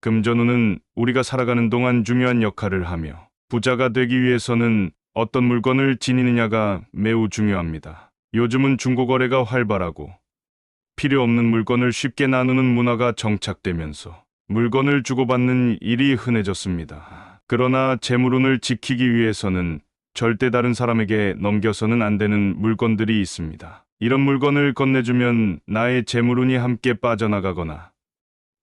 금전운은 우리가 살아가는 동안 중요한 역할을 하며 부자가 되기 위해서는 어떤 물건을 지니느냐가 매우 중요합니다. 요즘은 중고거래가 활발하고 필요 없는 물건을 쉽게 나누는 문화가 정착되면서 물건을 주고받는 일이 흔해졌습니다. 그러나 재물운을 지키기 위해서는 절대 다른 사람에게 넘겨서는 안 되는 물건들이 있습니다. 이런 물건을 건네주면 나의 재물운이 함께 빠져나가거나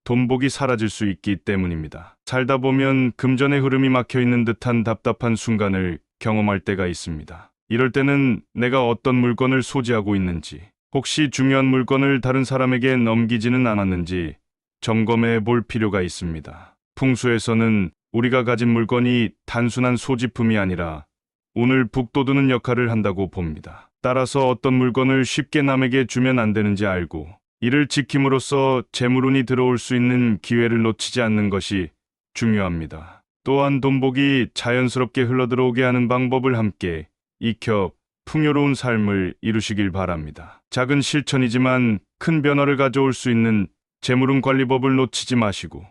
돈복이 사라질 수 있기 때문입니다. 살다 보면 금전의 흐름이 막혀 있는 듯한 답답한 순간을 경험할 때가 있습니다. 이럴 때는 내가 어떤 물건을 소지하고 있는지, 혹시 중요한 물건을 다른 사람에게 넘기지는 않았는지 점검해 볼 필요가 있습니다. 풍수에서는 우리가 가진 물건이 단순한 소지품이 아니라 운을 북돋우는 역할을 한다고 봅니다. 따라서 어떤 물건을 쉽게 남에게 주면 안 되는지 알고 이를 지킴으로써 재물운이 들어올 수 있는 기회를 놓치지 않는 것이 중요합니다. 또한 돈복이 자연스럽게 흘러들어오게 하는 방법을 함께 익혀 풍요로운 삶을 이루시길 바랍니다. 작은 실천이지만 큰 변화를 가져올 수 있는 재물운 관리법을 놓치지 마시고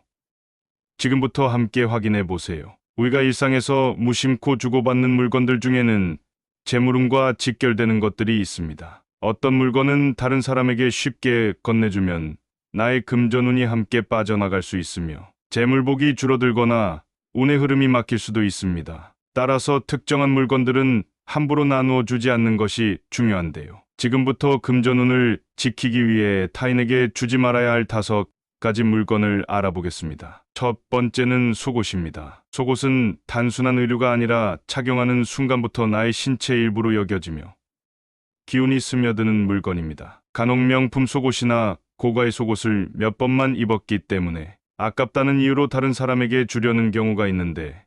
지금부터 함께 확인해 보세요. 우리가 일상에서 무심코 주고받는 물건들 중에는 재물운과 직결되는 것들이 있습니다. 어떤 물건은 다른 사람에게 쉽게 건네주면 나의 금전운이 함께 빠져나갈 수 있으며 재물복이 줄어들거나 운의 흐름이 막힐 수도 있습니다. 따라서 특정한 물건들은 함부로 나누어 주지 않는 것이 중요한데요. 지금부터 금전운을 지키기 위해 타인에게 주지 말아야 할 5가지 물건을 알아보겠습니다. 첫 번째는 속옷입니다. 속옷은 단순한 의류가 아니라 착용하는 순간부터 나의 신체 일부로 여겨지며 기운이 스며드는 물건입니다. 간혹 명품 속옷이나 고가의 속옷을 몇 번만 입었기 때문에 아깝다는 이유로 다른 사람에게 주려는 경우가 있는데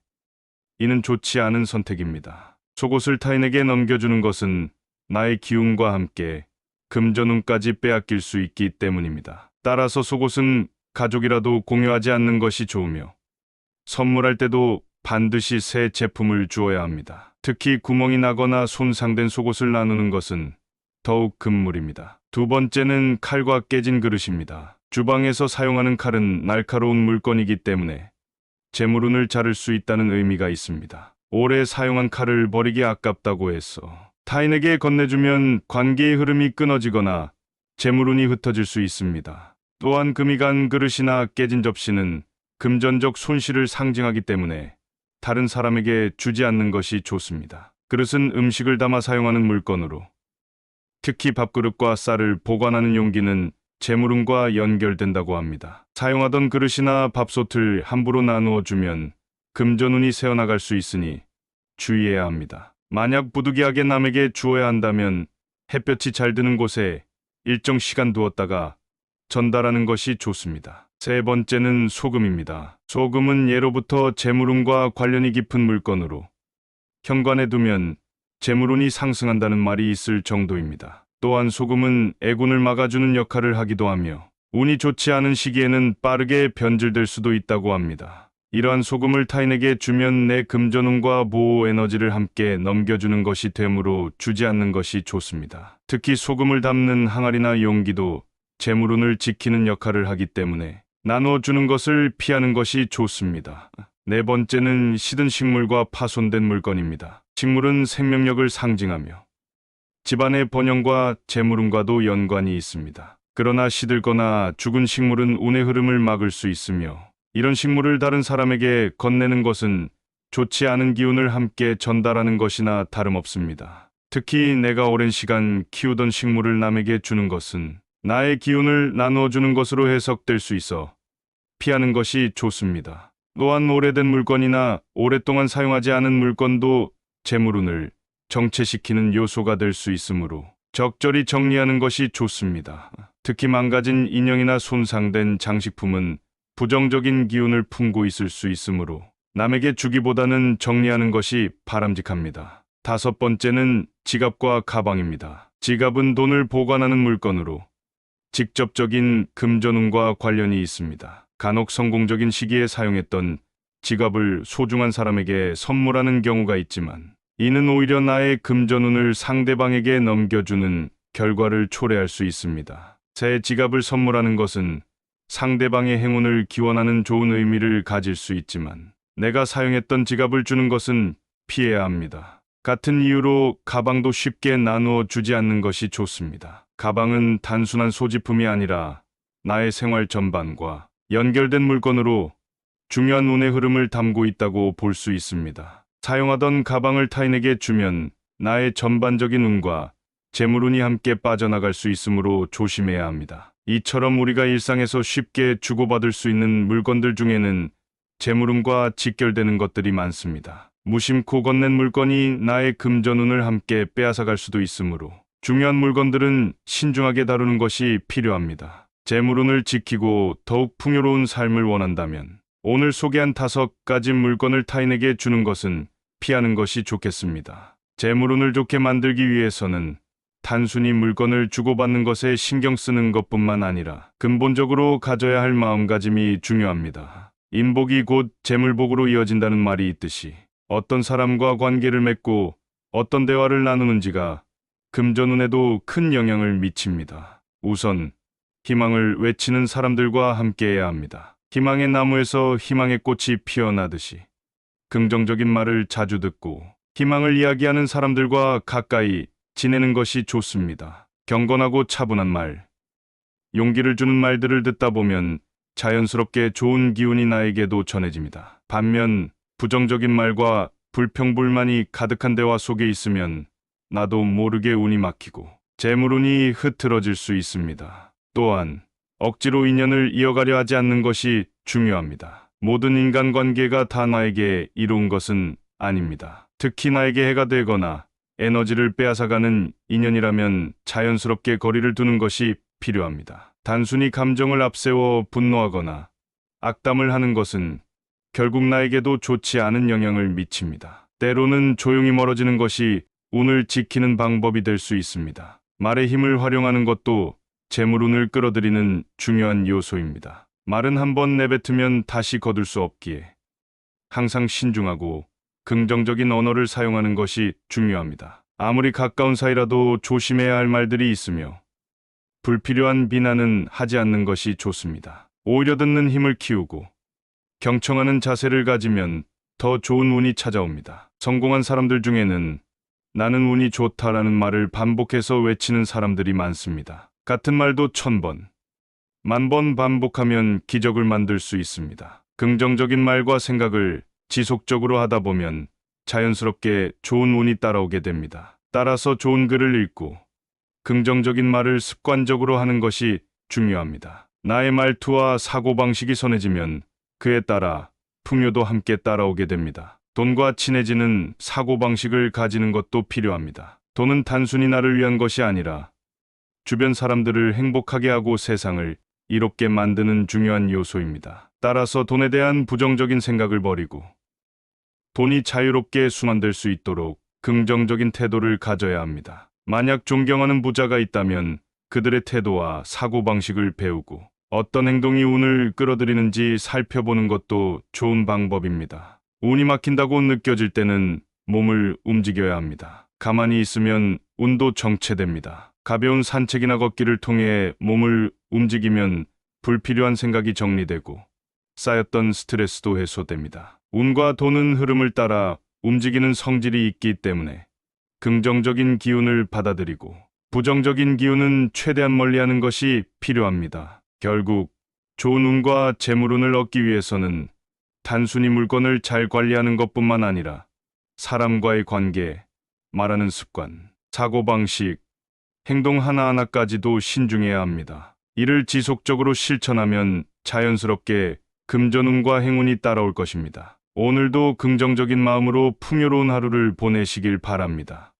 이는 좋지 않은 선택입니다. 속옷을 타인에게 넘겨주는 것은 나의 기운과 함께 금전운까지 빼앗길 수 있기 때문입니다. 따라서 속옷은 가족이라도 공유하지 않는 것이 좋으며 선물할 때도 반드시 새 제품을 주어야 합니다. 특히 구멍이 나거나 손상된 속옷을 나누는 것은 더욱 금물입니다. 두 번째는 칼과 깨진 그릇입니다. 주방에서 사용하는 칼은 날카로운 물건이기 때문에 재물운을 자를 수 있다는 의미가 있습니다. 오래 사용한 칼을 버리기 아깝다고 해서 타인에게 건네주면 관계의 흐름이 끊어지거나 재물운이 흩어질 수 있습니다. 또한 금이 간 그릇이나 깨진 접시는 금전적 손실을 상징하기 때문에 다른 사람에게 주지 않는 것이 좋습니다. 그릇은 음식을 담아 사용하는 물건으로 특히 밥그릇과 쌀을 보관하는 용기는 재물운과 연결된다고 합니다. 사용하던 그릇이나 밥솥을 함부로 나누어 주면 금전운이 새어나갈 수 있으니 주의해야 합니다. 만약 부득이하게 남에게 주어야 한다면 햇볕이 잘 드는 곳에 일정 시간 두었다가 전달하는 것이 좋습니다. 세 번째는 소금입니다. 소금은 예로부터 재물운과 관련이 깊은 물건으로 현관에 두면 재물운이 상승한다는 말이 있을 정도입니다. 또한 소금은 애군을 막아주는 역할을 하기도 하며 운이 좋지 않은 시기에는 빠르게 변질될 수도 있다고 합니다. 이러한 소금을 타인에게 주면 내 금전운과 보호 에너지를 함께 넘겨주는 것이 되므로 주지 않는 것이 좋습니다. 특히 소금을 담는 항아리나 용기도 재물운을 지키는 역할을 하기 때문에 나누어 주는 것을 피하는 것이 좋습니다. 네 번째는 시든 식물과 파손된 물건입니다. 식물은 생명력을 상징하며 집안의 번영과 재물운과도 연관이 있습니다. 그러나 시들거나 죽은 식물은 운의 흐름을 막을 수 있으며 이런 식물을 다른 사람에게 건네는 것은 좋지 않은 기운을 함께 전달하는 것이나 다름없습니다. 특히 내가 오랜 시간 키우던 식물을 남에게 주는 것은 나의 기운을 나누어 주는 것으로 해석될 수 있어 피하는 것이 좋습니다. 또한 오래된 물건이나 오랫동안 사용하지 않은 물건도 재물운을 정체시키는 요소가 될 수 있으므로 적절히 정리하는 것이 좋습니다. 특히 망가진 인형이나 손상된 장식품은 부정적인 기운을 품고 있을 수 있으므로 남에게 주기보다는 정리하는 것이 바람직합니다. 다섯 번째는 지갑과 가방입니다. 지갑은 돈을 보관하는 물건으로 직접적인 금전운과 관련이 있습니다. 간혹 성공적인 시기에 사용했던 지갑을 소중한 사람에게 선물하는 경우가 있지만 이는 오히려 나의 금전운을 상대방에게 넘겨주는 결과를 초래할 수 있습니다. 새 지갑을 선물하는 것은 상대방의 행운을 기원하는 좋은 의미를 가질 수 있지만 내가 사용했던 지갑을 주는 것은 피해야 합니다. 같은 이유로 가방도 쉽게 나누어 주지 않는 것이 좋습니다. 가방은 단순한 소지품이 아니라 나의 생활 전반과 연결된 물건으로 중요한 운의 흐름을 담고 있다고 볼 수 있습니다. 사용하던 가방을 타인에게 주면 나의 전반적인 운과 재물운이 함께 빠져나갈 수 있으므로 조심해야 합니다. 이처럼 우리가 일상에서 쉽게 주고받을 수 있는 물건들 중에는 재물운과 직결되는 것들이 많습니다. 무심코 건넨 물건이 나의 금전운을 함께 빼앗아갈 수도 있으므로 중요한 물건들은 신중하게 다루는 것이 필요합니다. 재물운을 지키고 더욱 풍요로운 삶을 원한다면 오늘 소개한 5가지 물건을 타인에게 주는 것은 피하는 것이 좋겠습니다. 재물운을 좋게 만들기 위해서는 단순히 물건을 주고받는 것에 신경 쓰는 것뿐만 아니라 근본적으로 가져야 할 마음가짐이 중요합니다. 인복이 곧 재물복으로 이어진다는 말이 있듯이 어떤 사람과 관계를 맺고 어떤 대화를 나누는지가 금전운에도 큰 영향을 미칩니다. 우선 희망을 외치는 사람들과 함께해야 합니다. 희망의 나무에서 희망의 꽃이 피어나듯이 긍정적인 말을 자주 듣고 희망을 이야기하는 사람들과 가까이 지내는 것이 좋습니다. 경건하고 차분한 말, 용기를 주는 말들을 듣다 보면 자연스럽게 좋은 기운이 나에게도 전해집니다. 반면 부정적인 말과 불평불만이 가득한 대화 속에 있으면 나도 모르게 운이 막히고 재물운이 흐트러질 수 있습니다. 또한 억지로 인연을 이어가려 하지 않는 것이 중요합니다. 모든 인간관계가 다 나에게 이로운 것은 아닙니다. 특히 나에게 해가 되거나 에너지를 빼앗아가는 인연이라면 자연스럽게 거리를 두는 것이 필요합니다. 단순히 감정을 앞세워 분노하거나 악담을 하는 것은 결국 나에게도 좋지 않은 영향을 미칩니다. 때로는 조용히 멀어지는 것이 운을 지키는 방법이 될 수 있습니다. 말의 힘을 활용하는 것도 재물운을 끌어들이는 중요한 요소입니다. 말은 한번 내뱉으면 다시 거둘 수 없기에 항상 신중하고 긍정적인 언어를 사용하는 것이 중요합니다. 아무리 가까운 사이라도 조심해야 할 말들이 있으며 불필요한 비난은 하지 않는 것이 좋습니다. 오히려 듣는 힘을 키우고 경청하는 자세를 가지면 더 좋은 운이 찾아옵니다. 성공한 사람들 중에는 나는 운이 좋다라는 말을 반복해서 외치는 사람들이 많습니다. 같은 말도 1000번, 10,000번 반복하면 기적을 만들 수 있습니다. 긍정적인 말과 생각을 지속적으로 하다 보면 자연스럽게 좋은 운이 따라오게 됩니다. 따라서 좋은 글을 읽고 긍정적인 말을 습관적으로 하는 것이 중요합니다. 나의 말투와 사고방식이 선해지면 그에 따라 풍요도 함께 따라오게 됩니다. 돈과 친해지는 사고방식을 가지는 것도 필요합니다. 돈은 단순히 나를 위한 것이 아니라 주변 사람들을 행복하게 하고 세상을 이롭게 만드는 중요한 요소입니다. 따라서 돈에 대한 부정적인 생각을 버리고 돈이 자유롭게 순환될 수 있도록 긍정적인 태도를 가져야 합니다. 만약 존경하는 부자가 있다면 그들의 태도와 사고방식을 배우고 어떤 행동이 운을 끌어들이는지 살펴보는 것도 좋은 방법입니다. 운이 막힌다고 느껴질 때는 몸을 움직여야 합니다. 가만히 있으면 운도 정체됩니다. 가벼운 산책이나 걷기를 통해 몸을 움직이면 불필요한 생각이 정리되고 쌓였던 스트레스도 해소됩니다. 운과 돈은 흐름을 따라 움직이는 성질이 있기 때문에 긍정적인 기운을 받아들이고 부정적인 기운은 최대한 멀리하는 것이 필요합니다. 결국 좋은 운과 재물운을 얻기 위해서는 단순히 물건을 잘 관리하는 것뿐만 아니라 사람과의 관계, 말하는 습관, 사고방식, 행동 하나하나까지도 신중해야 합니다. 이를 지속적으로 실천하면 자연스럽게 금전운과 행운이 따라올 것입니다. 오늘도 긍정적인 마음으로 풍요로운 하루를 보내시길 바랍니다.